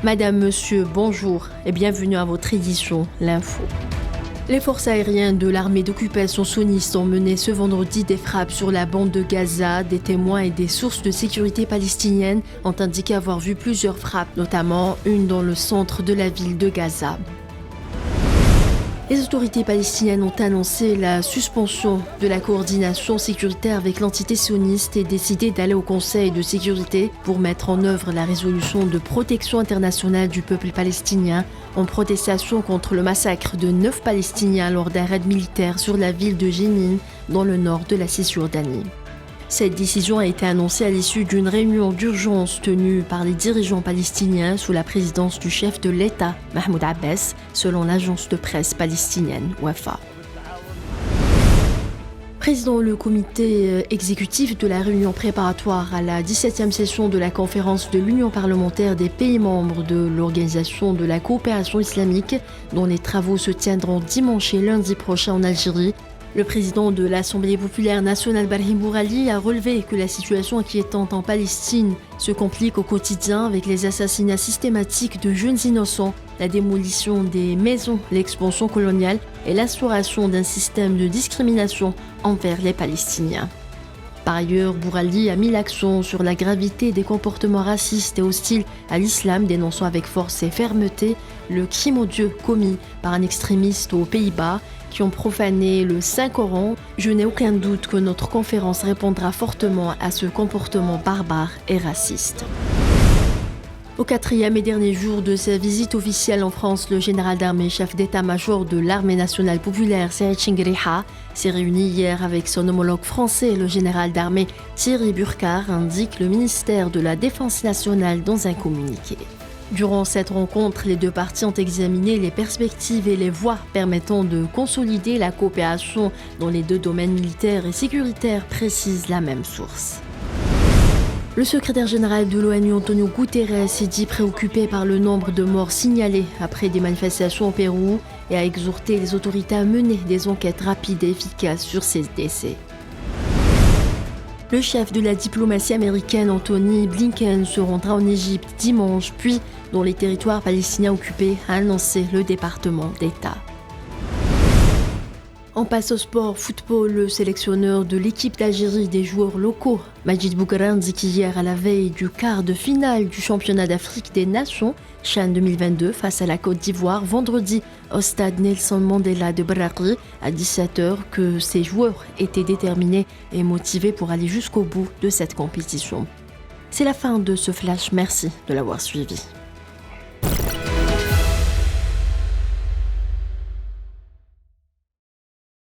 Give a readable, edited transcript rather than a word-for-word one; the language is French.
Madame, monsieur, bonjour et bienvenue à votre édition, l'info. Les forces aériennes de l'armée d'occupation sioniste ont mené ce vendredi des frappes sur la bande de Gaza. Des témoins et des sources de sécurité palestiniennes ont indiqué avoir vu plusieurs frappes, notamment une dans le centre de la ville de Gaza. Les autorités palestiniennes ont annoncé la suspension de la coordination sécuritaire avec l'entité sioniste et décidé d'aller au Conseil de sécurité pour mettre en œuvre la résolution de protection internationale du peuple palestinien en protestation contre le massacre de 9 Palestiniens lors d'un raid militaire sur la ville de Jenin dans le nord de la Cisjordanie. Cette décision a été annoncée à l'issue d'une réunion d'urgence tenue par les dirigeants palestiniens sous la présidence du chef de l'État, Mahmoud Abbas, selon l'agence de presse palestinienne Wafa. Président le comité exécutif de la réunion préparatoire à la 17e session de la conférence de l'Union parlementaire des pays membres de l'Organisation de la coopération islamique, dont les travaux se tiendront dimanche et lundi prochain en Algérie. Le président de l'Assemblée populaire nationale Brahim Bourali a relevé que la situation inquiétante en Palestine se complique au quotidien avec les assassinats systématiques de jeunes innocents, la démolition des maisons, l'expansion coloniale et l'instauration d'un système de discrimination envers les Palestiniens. Par ailleurs, Bourali a mis l'accent sur la gravité des comportements racistes et hostiles à l'islam, dénonçant avec force et fermeté le crime odieux commis par un extrémiste aux Pays-Bas qui ont profané le Saint-Coran. Je n'ai aucun doute que notre conférence répondra fortement à ce comportement barbare et raciste. Au 4e et dernier jour de sa visite officielle en France, le général d'armée, chef d'état-major de l'armée nationale populaire, Saïd Chingueriha, s'est réuni hier avec son homologue français, le général d'armée Thierry Burkhardt, indique le ministère de la Défense nationale dans un communiqué. Durant cette rencontre, les deux parties ont examiné les perspectives et les voies permettant de consolider la coopération dans les deux domaines militaires et sécuritaires, précise la même source. Le secrétaire général de l'ONU, Antonio Guterres, s'est dit préoccupé par le nombre de morts signalés après des manifestations au Pérou et a exhorté les autorités à mener des enquêtes rapides et efficaces sur ces décès. Le chef de la diplomatie américaine, Anthony Blinken, se rendra en Égypte dimanche, puis dans les territoires palestiniens occupés, a annoncé le département d'État. On passe au sport football. Le sélectionneur de l'équipe d'Algérie des joueurs locaux, Majid Boughara, indique hier à la veille du quart de finale du championnat d'Afrique des Nations, CHAN 2022, face à la Côte d'Ivoire, vendredi au stade Nelson Mandela de Brakri à 17h, que ses joueurs étaient déterminés et motivés pour aller jusqu'au bout de cette compétition. C'est la fin de ce flash, merci de l'avoir suivi.